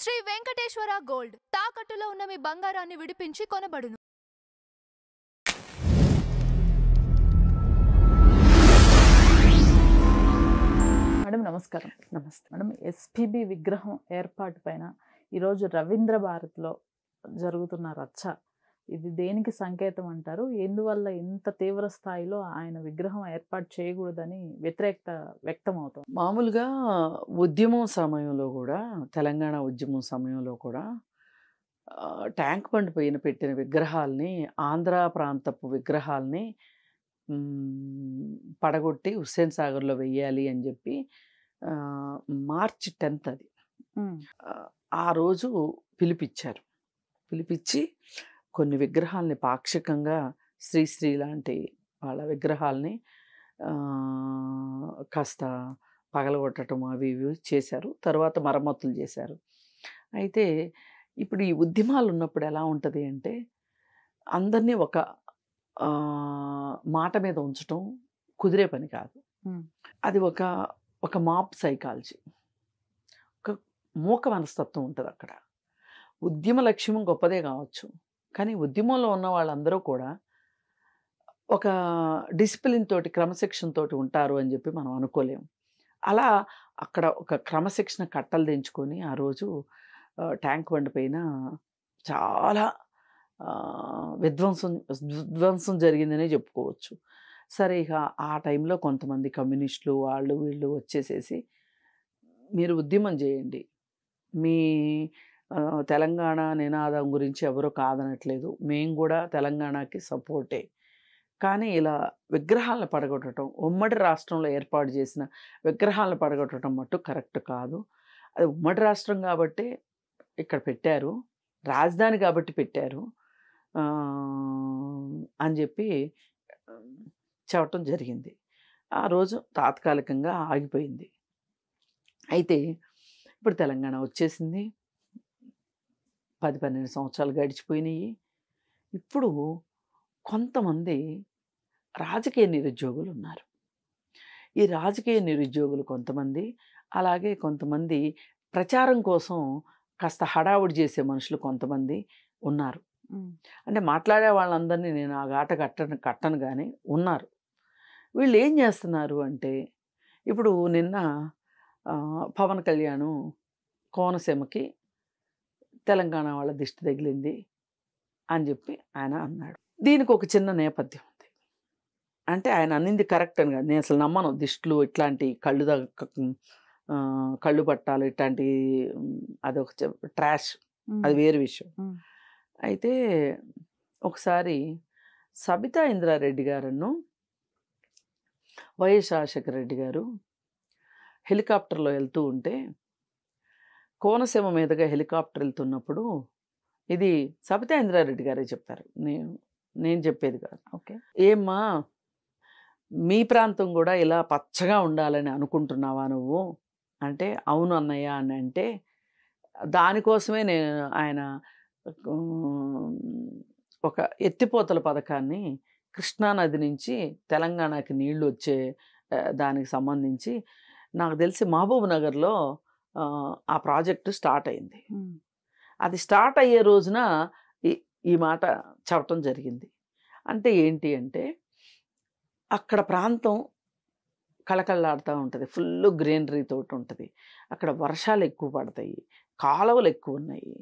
Shri Venkateswara gold తాకట్టులో ఉన్న మీ బంగారాన్ని విడిపించి కొనబడును. మేడం నమస్కారం. నమస్తే మేడం. ఎస్పీబీ విగ్రహం ఏర్పాటు పైన ఈరోజు రవీంద్ర భారత్లో జరుగుతున్న రచ్చ, ఇది దేనికి సంకేతం అంటారు? ఎందువల్ల ఇంత తీవ్ర స్థాయిలో ఆయన విగ్రహం ఏర్పాటు చేయకూడదని వ్యతిరేకత వ్యక్తం అవుతుంది? మామూలుగా ఉద్యమం సమయంలో కూడా, తెలంగాణ ఉద్యమం సమయంలో కూడా ట్యాంక్ బండ్ పైన పెట్టిన విగ్రహాల్ని, ఆంధ్ర ప్రాంతపు విగ్రహాల్ని పడగొట్టి హుస్సేన్ సాగర్లో వెయ్యాలి అని చెప్పి మార్చి 10th అది ఆ రోజు పిలిపించారు. పిలిపించి కొన్ని విగ్రహాలని పాక్షికంగా శ్రీశ్రీ లాంటి వాళ్ళ విగ్రహాలని కాస్త పగలగొట్టడం అవి ఇవి చేశారు. తర్వాత మరమ్మతులు చేశారు. అయితే ఇప్పుడు ఈ ఉద్యమాలు ఉన్నప్పుడు ఎలా ఉంటుంది అంటే, అందరినీ ఒక మాట మీద ఉంచటం కుదిరే పని కాదు. అది ఒక మాప్ సైకాలజీ, ఒక మూక మనస్తత్వం ఉంటుంది అక్కడ. ఉద్యమ లక్ష్యం గొప్పదే కావచ్చు, కానీ ఉద్యమంలో ఉన్న వాళ్ళందరూ కూడా ఒక డిసిప్లిన్ తోటి, క్రమశిక్షణ తోటి ఉంటారు అని చెప్పి మనం అనుకోలేము. అలా అక్కడ ఒక క్రమశిక్షణ కట్టలు దించుకొని ఆ రోజు ట్యాంక్ బండ్ పైన చాలా విధ్వంసం జరిగిందనే చెప్పుకోవచ్చు. సరే, ఇక ఆ టైంలో కొంతమంది కమ్యూనిస్టులు వాళ్ళు వీళ్ళు వచ్చేసేసి, మీరు ఉద్యమం చేయండి, మీ తెలంగాణ నినాదం గురించి ఎవరో కాదనట్లేదు, మేము కూడా తెలంగాణకి సపోర్టే, కానీ ఇలా విగ్రహాలను పడగొట్టడం, ఉమ్మడి రాష్ట్రంలో ఏర్పాటు చేసిన విగ్రహాలను పడగొట్టడం మట్టు కరెక్ట్ కాదు. అది ఉమ్మడి రాష్ట్రం కాబట్టి ఇక్కడ పెట్టారు, రాజధాని కాబట్టి పెట్టారు అని చెప్పి చెప్పటం జరిగింది. ఆ రోజు తాత్కాలికంగా ఆగిపోయింది. అయితే ఇప్పుడు తెలంగాణ వచ్చేసింది, 10-12 సంవత్సరాలు గడిచిపోయినాయి. ఇప్పుడు కొంతమంది రాజకీయ నిరుద్యోగులు ఉన్నారు. ఈ రాజకీయ నిరుద్యోగులు కొంతమంది, అలాగే కొంతమంది ప్రచారం కోసం కాస్త హడావుడి చేసే మనుషులు కొంతమంది ఉన్నారు. అంటే మాట్లాడే వాళ్ళందరినీ నేను ఆ గాట కట్టను కానీ ఉన్నారు. వీళ్ళు ఏం చేస్తున్నారు అంటే, ఇప్పుడు నిన్న పవన్ కళ్యాణ్ కోనసీమకి తెలంగాణ వాళ్ళ దిష్టి తగిలింది అని చెప్పి ఆయన అన్నాడు. దీనికి ఒక చిన్న నేపథ్యం ఉంది. అంటే ఆయన అన్నింది కరెక్ట్ అని కాదు, నేను అసలు నమ్మను దిష్టిలు ఇట్లాంటి కళ్ళు పట్టాలు ఇట్లాంటి, అదొక ట్రాష్, అది వేరే విషయం. అయితే ఒకసారి సబితా ఇంద్రారెడ్డి గారును వైఎస్ రాజశేఖర రెడ్డి గారు హెలికాప్టర్లో వెళ్తూ ఉంటే, కోనసీమ మీదుగా హెలికాప్టర్ వెళ్తున్నప్పుడు, ఇది సబితా ఇంద్రారెడ్డి గారే చెప్పారు, నేను చెప్పేది కాదు. ఓకే, ఏమ్మా మీ ప్రాంతం కూడా ఇలా పచ్చగా ఉండాలని అనుకుంటున్నావా నువ్వు అంటే, అవును అన్నయ్య అని అంటే, దానికోసమే ఆయన ఒక ఎత్తిపోతల పథకాన్ని కృష్ణానది నుంచి తెలంగాణకి నీళ్లు వచ్చే దానికి సంబంధించి నాకు తెలిసి మహబూబ్ నగర్లో ఆ ప్రాజెక్టు స్టార్ట్ అయింది. అది స్టార్ట్ అయ్యే రోజున ఈ మాట చెప్పటం జరిగింది. అంటే ఏంటి అంటే, అక్కడ ప్రాంతం కళకళలాడుతూ ఉంటుంది, ఫుల్ గ్రీనరీ తోటి ఉంటుంది, అక్కడ వర్షాలు ఎక్కువ పడతాయి, కాలువలు ఎక్కువ ఉన్నాయి,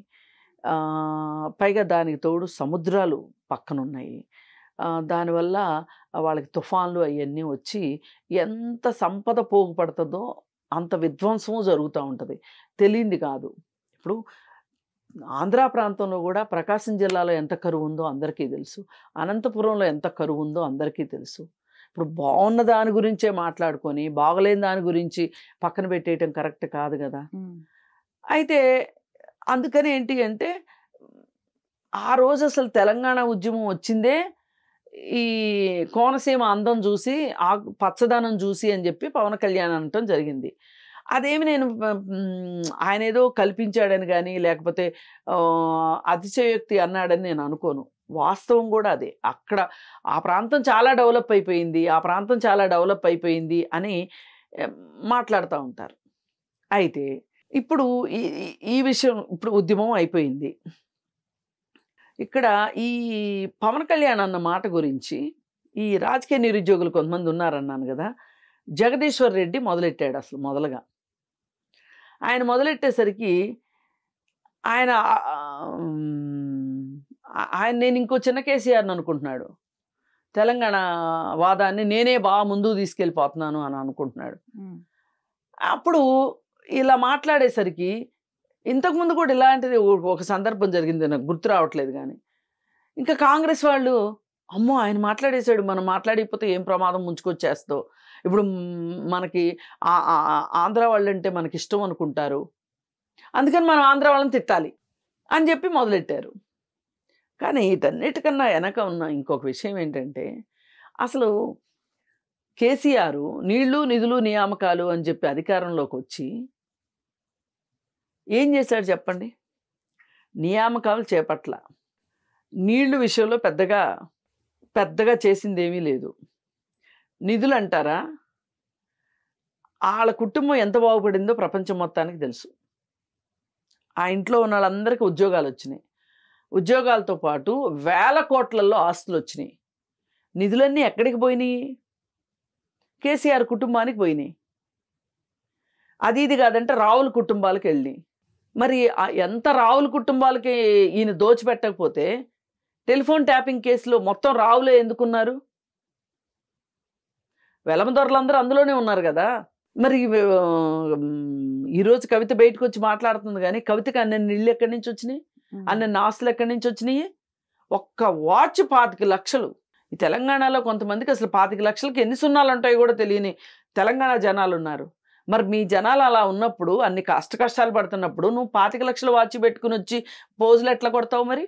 పైగా దానికి తోడు సముద్రాలు పక్కన ఉన్నాయి. దానివల్ల వాళ్ళకి తుఫాన్లు అవన్నీ వచ్చి ఎంత సంపద పోగుపడుతుందో అంత విధ్వంసము జరుగుతూ ఉంటుంది. తెలియంది కాదు. ఇప్పుడు ఆంధ్ర ప్రాంతంలో కూడా ప్రకాశం జిల్లాలో ఎంత కరువు ఉందో అందరికీ తెలుసు, అనంతపురంలో ఎంత కరువు ఉందో అందరికీ తెలుసు. ఇప్పుడు బాగున్న దాని గురించే మాట్లాడుకొని బాగలేని దాని గురించి పక్కన పెట్టేయటం కరెక్ట్ కాదు కదా. అయితే అందుకని ఏంటి అంటే, ఆ రోజు అసలు తెలంగాణ ఉద్యమం వచ్చిందే ఈ కోనసీమ అందం చూసి, ఆ పచ్చదనం చూసి అని చెప్పి పవన్ కళ్యాణ్ అనటం జరిగింది. అదేమి నేను ఆయన ఏదో కల్పించాడని కానీ, లేకపోతే అతిశయోక్తి అన్నాడని నేను అనుకోను. వాస్తవం కూడా అదే. అక్కడ ఆ ప్రాంతం చాలా డెవలప్ అయిపోయింది, ఆ ప్రాంతం చాలా డెవలప్ అయిపోయింది అని మాట్లాడుతూ ఉంటారు. అయితే ఇప్పుడు ఈ విషయం ఇప్పుడు ఉద్యమం అయిపోయింది. ఇక్కడ ఈ పవన్ కళ్యాణ్ అన్న మాట గురించి ఈ రాజకీయ నిరుద్యోగులు కొంతమంది ఉన్నారన్నాను కదా, జగదీశ్వర్ రెడ్డి మొదలెట్టాడు. అసలు మొదలుగా ఆయన మొదలెట్టేసరికి ఆయన నేను ఇంకో చిన్న కేసీఆర్ని అనుకుంటున్నాడు. తెలంగాణ వాదాన్ని నేనే బాగా ముందుకు తీసుకెళ్ళిపోతున్నాను అని అనుకుంటున్నాడు. అప్పుడు ఇలా మాట్లాడేసరికి ఇంతకుముందు కూడా ఇలాంటిది ఒక సందర్భం జరిగింది, నాకు గుర్తు రావట్లేదు. కానీ ఇంకా కాంగ్రెస్ వాళ్ళు అమ్మో ఆయన మాట్లాడేశాడు, మనం మాట్లాడిపోతే ఏం ప్రమాదం ముంచుకొచ్చేస్తో, ఇప్పుడు మనకి ఆంధ్ర వాళ్ళు అంటే మనకి ఇష్టం అనుకుంటారు, అందుకని మనం ఆంధ్ర వాళ్ళని తిట్టాలి అని చెప్పి మొదలెట్టారు. కానీ వీటన్నిటికన్నా వెనక ఉన్న ఇంకొక విషయం ఏంటంటే, అసలు కేసీఆర్ నీళ్లు నిధులు నియామకాలు అని చెప్పి అధికారంలోకి వచ్చి ఏం చేశాడు చెప్పండి? నియామకాలు చేపట్ల, నీళ్లు విషయంలో పెద్దగా చేసింది ఏమీ లేదు. నిధులు అంటారా, వాళ్ళ కుటుంబం ఎంత బాగుపడిందో ప్రపంచం మొత్తానికి తెలుసు. ఆ ఇంట్లో ఉన్న వాళ్ళందరికీ ఉద్యోగాలు వచ్చినాయి. ఉద్యోగాలతో పాటు వేల కోట్లలో ఆస్తులు వచ్చినాయి. నిధులన్నీ ఎక్కడికి పోయినాయి? కేసీఆర్ కుటుంబానికి పోయినాయి. అది ఇది కాదంటే రావుల కుటుంబాలకు వెళ్ళి, మరి ఎంత రావుల కుటుంబాలకి ఈయన దోచిపెట్టకపోతే టెలిఫోన్ ట్యాపింగ్ కేసులో మొత్తం రావులే ఎందుకున్నారు? వెలమదొరలందరూ అందులోనే ఉన్నారు కదా. మరి ఈరోజు కవిత బయటకు వచ్చి మాట్లాడుతుంది, కానీ కవితకి అన్ని ఇళ్ళు ఎక్కడి నుంచి వచ్చినాయి, అన్ని ఆస్తులు ఎక్కడి నుంచి వచ్చినాయి? ఒక్క వాచ్ 25 లక్షలు. ఈ తెలంగాణలో కొంతమందికి అసలు 25 లక్షలకి ఎన్ని సున్నాలు ఉంటాయో కూడా తెలియని తెలంగాణ జనాలు ఉన్నారు. మరి మీ జనాలు అలా ఉన్నప్పుడు, అన్ని కష్టాలు పడుతున్నప్పుడు నువ్వు 25 లక్షలు వాచ్ పెట్టుకుని వచ్చి పోజులు ఎట్లా కొడతావు? మరి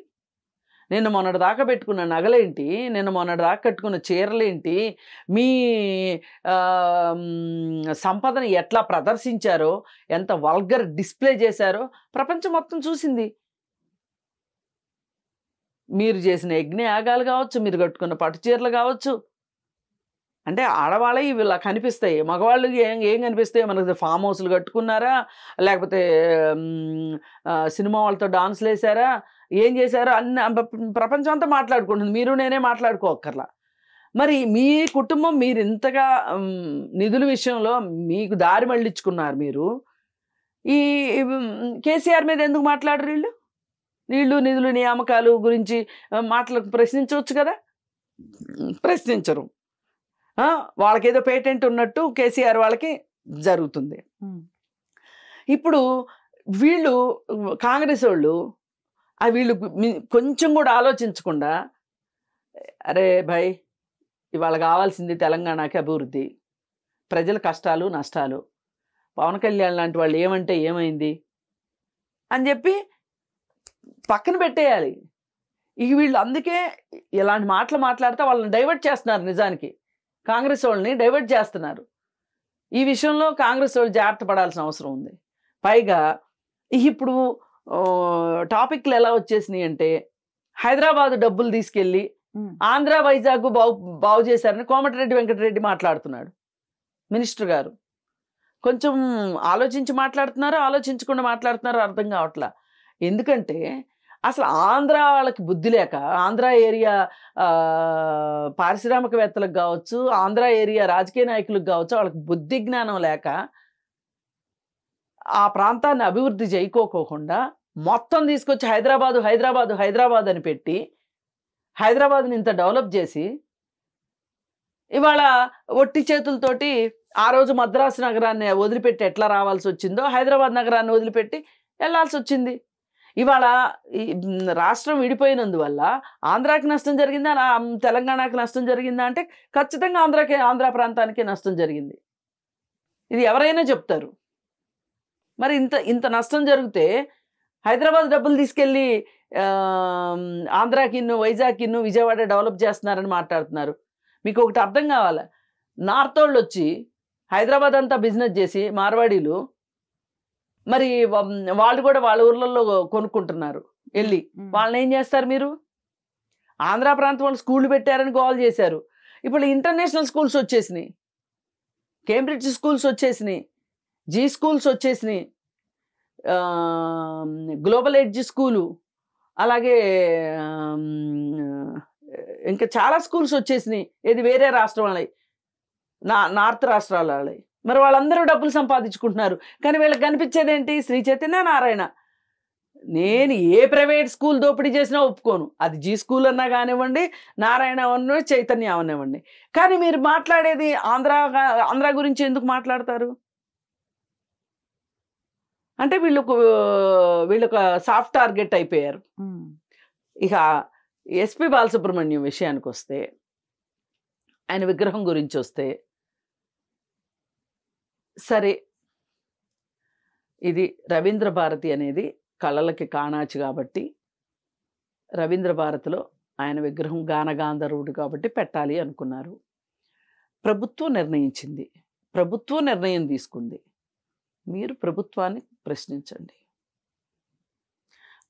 నిన్న మొన్నటి దాకా పెట్టుకున్న నగలేంటి, నిన్న మొన్నటి దాకా కట్టుకున్న చీరలేంటి, మీ సంపదను ఎట్లా ప్రదర్శించారో, ఎంత వల్గర్ డిస్ప్లే చేశారో ప్రపంచం మొత్తం చూసింది. మీరు చేసిన యజ్ఞయాగాలు కావచ్చు, మీరు కట్టుకున్న పట్టు చీరలు కావచ్చు, అంటే ఆడవాళ్ళే ఇవి ఇలా కనిపిస్తాయి. మగవాళ్ళు ఏం కనిపిస్తాయి మనకు? ఫామ్ హౌస్లు కట్టుకున్నారా, లేకపోతే సినిమా వాళ్ళతో డాన్స్లు వేసారా, ఏం చేశారో అన్ని ప్రపంచం అంతా మాట్లాడుకుంటుంది. మీరు నేనే మాట్లాడుకోక్కర్లా. మరి మీ కుటుంబం మీరు ఇంతగా నిధుల విషయంలో మీకు దారి మళ్ళించుకున్నారు. మీరు ఈ కేసీఆర్ మీద ఎందుకు మాట్లాడరు? వీళ్ళు నీళ్లు నిధులు నియామకాలు గురించి ప్రశ్నించవచ్చు కదా, ప్రశ్నించరు. వాళ్ళకేదో పేటెంట్ ఉన్నట్టు కేసీఆర్ వాళ్ళకి జరుగుతుంది. ఇప్పుడు వీళ్ళు కాంగ్రెస్ వాళ్ళు వీళ్ళు కొంచెం కూడా ఆలోచించకుండా, అరే భయ్ ఇవాళ కావాల్సింది తెలంగాణకి అభివృద్ధి, ప్రజల కష్టాలు నష్టాలు, పవన్ కళ్యాణ్ లాంటి వాళ్ళు ఏమంటే ఏమైంది అని చెప్పి పక్కన పెట్టేయాలి. ఇక వీళ్ళు అందుకే ఇలాంటి మాటలు మాట్లాడితే వాళ్ళని డైవర్ట్ చేస్తున్నారు. నిజానికి కాంగ్రెస్ వాళ్ళని డైవర్ట్ చేస్తున్నారు. ఈ విషయంలో కాంగ్రెస్ వాళ్ళు జాగ్రత్త పడాల్సిన అవసరం ఉంది. పైగా ఇప్పుడు టాపిక్లు ఎలా వచ్చేసినాయి అంటే, హైదరాబాద్ డబ్బులు తీసుకెళ్ళి ఆంధ్ర వైజాగ్ బాగు చేశారని కోమటిరెడ్డి వెంకటరెడ్డి మాట్లాడుతున్నాడు. మినిస్టర్ గారు కొంచెం ఆలోచించి మాట్లాడుతున్నారో ఆలోచించకుండా మాట్లాడుతున్నారో అర్థం కావట్లా. ఎందుకంటే అసలు ఆంధ్ర వాళ్ళకి బుద్ధి లేక, ఆంధ్ర ఏరియా పారిశ్రామికవేత్తలకు కావచ్చు, ఆంధ్ర ఏరియా రాజకీయ నాయకులకు కావచ్చు, వాళ్ళకి బుద్ధి జ్ఞానం లేక ఆ ప్రాంతాన్ని అభివృద్ధి చేయకోకుండా మొత్తం తీసుకొచ్చి హైదరాబాద్ అని పెట్టి హైదరాబాద్ని ఇంత డెవలప్ చేసి ఇవాళ ఒట్టి చేతులతోటి ఆ రోజు మద్రాసు నగరాన్ని వదిలిపెట్టి ఎట్లా రావాల్సి వచ్చిందో హైదరాబాద్ నగరాన్ని వదిలిపెట్టి వెళ్ళాల్సి వచ్చింది. ఇవాళ రాష్ట్రం విడిపోయినందువల్ల ఆంధ్రాకి నష్టం జరిగిందా, తెలంగాణకి నష్టం జరిగిందా అంటే ఖచ్చితంగా ఆంధ్ర ప్రాంతానికి నష్టం జరిగింది. ఇది ఎవరైనా చెప్తారు. మరి ఇంత నష్టం జరిగితే హైదరాబాద్ డబ్బులు తీసుకెళ్ళి ఆంధ్రాకి వైజాగ్కి విజయవాడ డెవలప్ చేస్తున్నారని మాట్లాడుతున్నారు. మీకు ఒకటి అర్థం కావాలి, నార్త్ వాళ్ళు వచ్చి హైదరాబాద్ అంతా బిజినెస్ చేసి మార్వాడీలు, మరి వాళ్ళు కూడా వాళ్ళ ఊర్లలో కొనుక్కుంటున్నారు వెళ్ళి. వాళ్ళని ఏం చేస్తారు మీరు? ఆంధ్ర ప్రాంతం వాళ్ళు స్కూళ్ళు పెట్టారని గోల్ చేశారు. ఇప్పుడు ఇంటర్నేషనల్ స్కూల్స్ వచ్చేసినాయి, కేంబ్రిడ్జ్ స్కూల్స్ వచ్చేసినాయి, జీ స్కూల్స్ వచ్చేసినాయి. గ్లోబల్ ఎడ్జ్ స్కూలు, అలాగే ఇంకా చాలా స్కూల్స్ వచ్చేసినాయి. ఏది వేరే రాష్ట్రం వాళ్ళవి, నార్త్ రాష్ట్రాల వాళ్ళవి. మరి వాళ్ళందరూ డబ్బులు సంపాదించుకుంటున్నారు. కానీ వీళ్ళకి కనిపించేది ఏంటి? శ్రీ చైతన్య నారాయణ. నేను ఏ ప్రైవేట్ స్కూల్ దోపిడీ చేసినా ఒప్పుకోను. అది జీ స్కూల్ అన్నా కానివ్వండి, నారాయణ అవనివ్వండి, చైతన్య అవనివ్వండి. కానీ మీరు మాట్లాడేది ఆంధ్ర గురించి ఎందుకు మాట్లాడతారు? అంటే వీళ్ళొక సాఫ్ట్ టార్గెట్ అయిపోయారు. ఇక ఎస్పి బాలసుబ్రహ్మణ్యం విషయానికి వస్తే, ఆయన విగ్రహం గురించి వస్తే, సరే ఇది రవీంద్ర భారతి అనేది కళలకి కాణాచి కాబట్టి రవీంద్ర భారతిలో ఆయన విగ్రహం గానగాంధర్వుడు కాబట్టి పెట్టాలి అనుకున్నారు. ప్రభుత్వం నిర్ణయించింది, ప్రభుత్వం నిర్ణయం తీసుకుంది. మీరు ప్రభుత్వాన్ని ప్రశ్నించండి.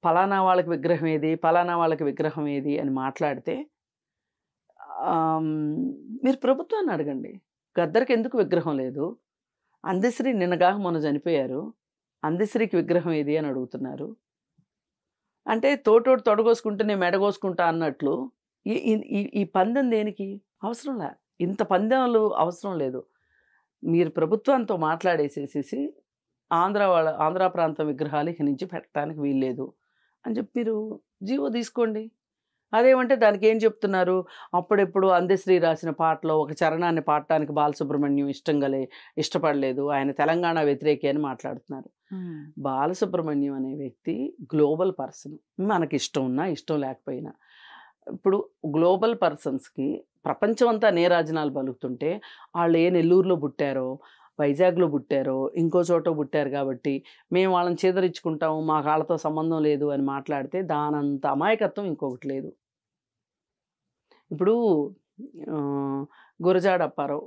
ఫలానా వాళ్ళకి విగ్రహం ఏది, ఫలానా వాళ్ళకి విగ్రహం ఏది అని మాట్లాడితే మీరు ప్రభుత్వాన్ని అడగండి. గద్దరికి ఎందుకు విగ్రహం లేదు? అందశ్రీ నిన్నగా మొన్న చనిపోయారు, అందశ్రీకి విగ్రహం ఏది అని అడుగుతున్నారు. అంటే తోటోడు తొడగోసుకుంటే నేను మెడగోసుకుంటా అన్నట్లు ఈ పందెం దేనికి? అవసరం లే, ఇంత పందెంలు అవసరం లేదు. మీరు ప్రభుత్వంతో మాట్లాడేసేసేసి ఆంధ్ర ప్రాంతం విగ్రహాలు ఇక నుంచి పెట్టడానికి వీల్లేదు అని చెప్పి మీరు జీవో తీసుకోండి. అదేమంటే దానికి ఏం చెప్తున్నారు? అప్పుడెప్పుడు అందశ్రీ రాసిన పాటలో ఒక చరణాన్ని పాడటానికి బాలసుబ్రహ్మణ్యం ఇష్టపడలేదు, ఆయన తెలంగాణ వ్యతిరేకి అని మాట్లాడుతున్నారు. బాలసుబ్రహ్మణ్యం అనే వ్యక్తి గ్లోబల్ పర్సన్. మనకి ఇష్టం ఉన్నా ఇష్టం లేకపోయినా, ఇప్పుడు గ్లోబల్ పర్సన్స్కి ప్రపంచం అంతా నీరాజనాలు పలుకుతుంటే వాళ్ళు ఏ నెల్లూరులో పుట్టారో, వైజాగ్లో పుట్టారో, ఇంకో చోట పుట్టారు కాబట్టి మేము వాళ్ళని చేదరించుకుంటాము, మాకు వాళ్ళతో సంబంధం లేదు అని మాట్లాడితే దానంత అమాయకత్వం ఇంకొకటి లేదు. ఇప్పుడు గురజాడ అప్పారావు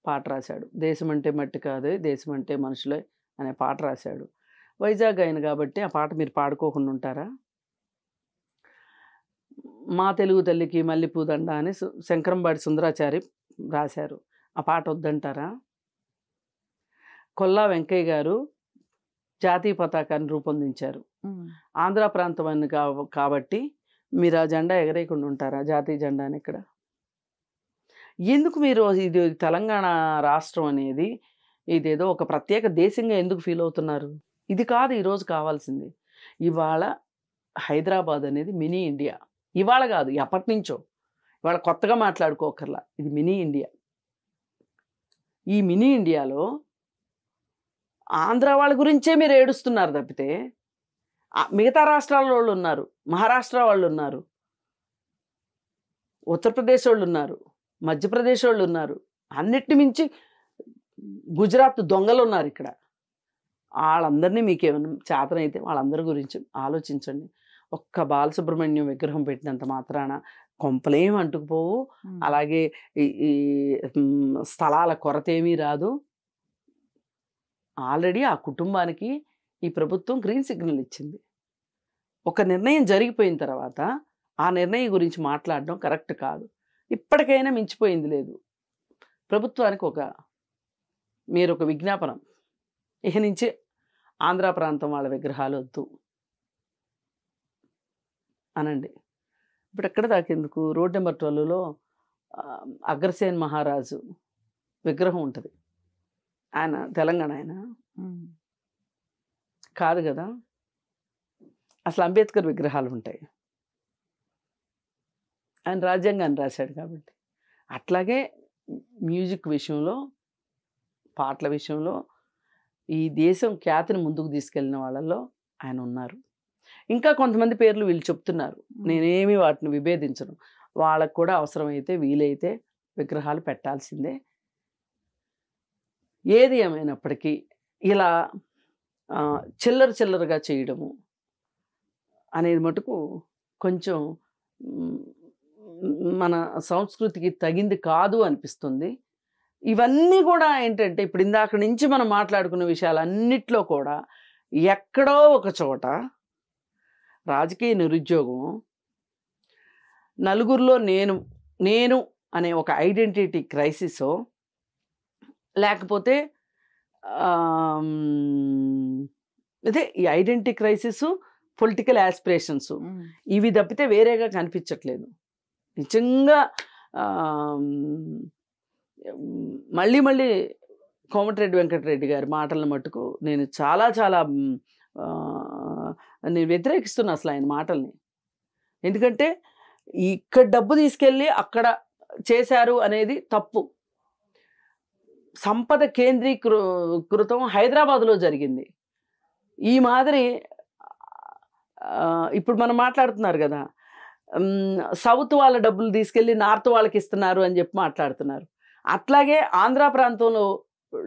పాట రాశాడు, దేశం అంటే మట్టి కాదే దేశం అంటే మనుషులే అనే పాట రాశాడు. వైజాగ్ ఆయన కాబట్టి ఆ పాట మీరు పాడుకోకుండా ఉంటారా? మా తెలుగు తల్లికి మల్లెపూదండ అని శంకరంబాడి సుందరాచారి రాశారు, ఆ పాట వద్దంటారా? కొల్లా వెంకయ్య గారు జాతీయ పతాకాన్ని రూపొందించారు, ఆంధ్ర ప్రాంతం అని కాబట్టి మీరు ఆ జెండా ఎగరేయకుండా ఉంటారా? జాతీయ జెండాని ఇక్కడ ఎందుకు మీరు ఇది తెలంగాణ రాష్ట్రం అనేది ఇదేదో ఒక ప్రత్యేక దేశంగా ఎందుకు ఫీల్ అవుతున్నారు? ఇది కాదు ఈరోజు కావాల్సింది. ఇవాళ హైదరాబాద్ అనేది మినీ ఇండియా. ఇవాళ కాదు, ఎప్పటి నుంచో. ఇవాళ కొత్తగా మాట్లాడుకోకర్లా, ఇది మినీ ఇండియా. ఈ మినీ ఇండియాలో ఆంధ్ర వాళ్ళ గురించే మీరు ఏడుస్తున్నారు తప్పితే మిగతా రాష్ట్రాల వాళ్ళు ఉన్నారు, మహారాష్ట్ర వాళ్ళు ఉన్నారు, ఉత్తరప్రదేశ్ వాళ్ళు ఉన్నారు, మధ్యప్రదేశ్ వాళ్ళు ఉన్నారు, అన్నిటిని మించి గుజరాత్ దొంగలు ఉన్నారు ఇక్కడ. వాళ్ళందరినీ మీకేమైనా చేతనైతే వాళ్ళందరి గురించి ఆలోచించండి. ఒక్క బాలసుబ్రహ్మణ్యం విగ్రహం పెట్టినంత మాత్రాన కొంపలేం అంటుకుపోవు, అలాగే ఈ స్థలాల కొరత ఏమీ రాదు. ఆల్రెడీ ఆ కుటుంబానికి ఈ ప్రభుత్వం గ్రీన్ సిగ్నల్ ఇచ్చింది. ఒక నిర్ణయం జరిగిపోయిన తర్వాత ఆ నిర్ణయం గురించి మాట్లాడడం కరెక్ట్ కాదు. ఇప్పటికైనా మించిపోయింది లేదు. ప్రభుత్వానికి మీరు ఒక విజ్ఞాపనం, ఇక నుంచి ఆంధ్ర ప్రాంతం వాళ్ళ విగ్రహాలు వద్దు అనండి. ఇప్పుడు ఎక్కడ దాకేందుకు? రోడ్ నెంబర్ 12లో అగ్రసేన్ మహారాజు విగ్రహం ఉంటుంది. ఆయన తెలంగాణ ఆయన కాదు కదా. అసలు అంబేద్కర్ విగ్రహాలు ఉంటాయి, ఆయన రాజ్యాంగాన్ని రాశాడు కాబట్టి. అట్లాగే మ్యూజిక్ విషయంలో, పాటల విషయంలో ఈ దేశం ఖ్యాతిని ముందుకు తీసుకెళ్ళిన వాళ్ళల్లో ఆయన ఉన్నారు. ఇంకా కొంతమంది పేర్లు వీళ్ళు చెప్తున్నారు, నేనేమి వాటిని విభేదించను. వాళ్ళకు కూడా అవసరమైతే వీలైతే విగ్రహాలు పెట్టాల్సిందే. ఏది ఏమైనప్పటికీ ఇలా చిల్లరగా చేయడము అనేది మటుకు కొంచెం మన సంస్కృతికి తగింది కాదు అనిపిస్తుంది. ఇవన్నీ కూడా ఏంటంటే ఇప్పుడు ఇందాక నుంచి మనం మాట్లాడుకున్న విషయాలన్నిట్లో కూడా ఎక్కడో ఒక చోట రాజకీయ నిరుద్యోగం, నలుగురిలో నేను అనే ఒక ఐడెంటిటీ క్రైసిసో, లేకపోతే అదే ఈ ఐడెంటిటీ క్రైసిస్, పొలిటికల్ యాస్పిరేషన్స్ ఇవి తప్పితే వేరేగా కనిపించట్లేదు. నిజంగా మళ్ళీ మళ్ళీ కోమటిరెడ్డి వెంకటరెడ్డి గారి మాటలను మట్టుకు నేను చాలా చాలా నేను వ్యతిరేకిస్తున్నా అసలు ఆయన మాటల్ని. ఎందుకంటే ఇక్కడ డబ్బు తీసుకెళ్ళి అక్కడ చేశారు అనేది తప్పు. సంపద కేంద్రీకృతం హైదరాబాద్లో జరిగింది. ఈ మాదిరి ఇప్పుడు మనం మాట్లాడుతున్నారు కదా, సౌత్ వాళ్ళ డబ్బులు తీసుకెళ్ళి నార్త్ వాళ్ళకి ఇస్తున్నారు అని చెప్పి మాట్లాడుతున్నారు. అట్లాగే ఆంధ్ర ప్రాంతంలో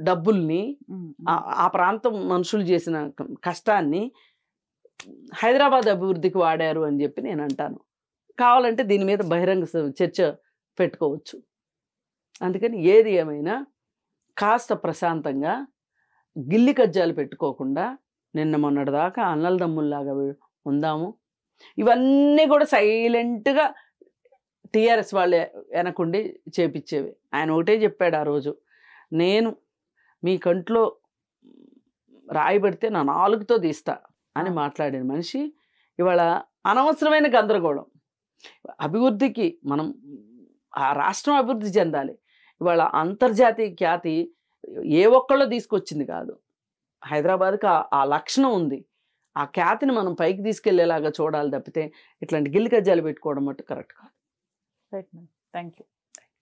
డబ్బుల్ని ఆ ప్రాంతం మనుషులు చేసిన కష్టాన్ని హైదరాబాద్ అభివృద్ధికి వాడారు అని చెప్పి నేను అంటాను. కావాలంటే దీని మీద బహిరంగ చర్చ పెట్టుకోవచ్చు. అందుకని ఏది ఏమైనా కాస్త ప్రశాంతంగా గిల్లి కజ్జాలు పెట్టుకోకుండా నిన్న మొన్నటిదాకా అన్నలదమ్ముల్లాగా ఉందాము. ఇవన్నీ కూడా సైలెంట్గా టీఆర్ఎస్ వాళ్ళే వెనకుండి చేపించేవి. ఆయన ఒకటే చెప్పాడు ఆ రోజు, నేను మీ కంట్లో రాయబడితే నా నాలుగుతో తీస్తా అని మాట్లాడిన మనిషి ఇవాళ అనవసరమైన గందరగోళం. అభివృద్ధికి మనం ఆ రాష్ట్రం అభివృద్ధి చెందాలి. ఇవాళ అంతర్జాతీయ ఖ్యాతి ఏ ఒక్కళ్ళో తీసుకొచ్చింది కాదు, హైదరాబాద్కి ఆ లక్షణం ఉంది. ఆ ఖ్యాతిని మనం పైకి తీసుకెళ్లేలాగా చూడాలి తప్పితే ఇట్లాంటి గిల్లి కజ్జాలు పెట్టుకోవడం మట్టు కరెక్ట్ కాదు. Right ma'am, thank you.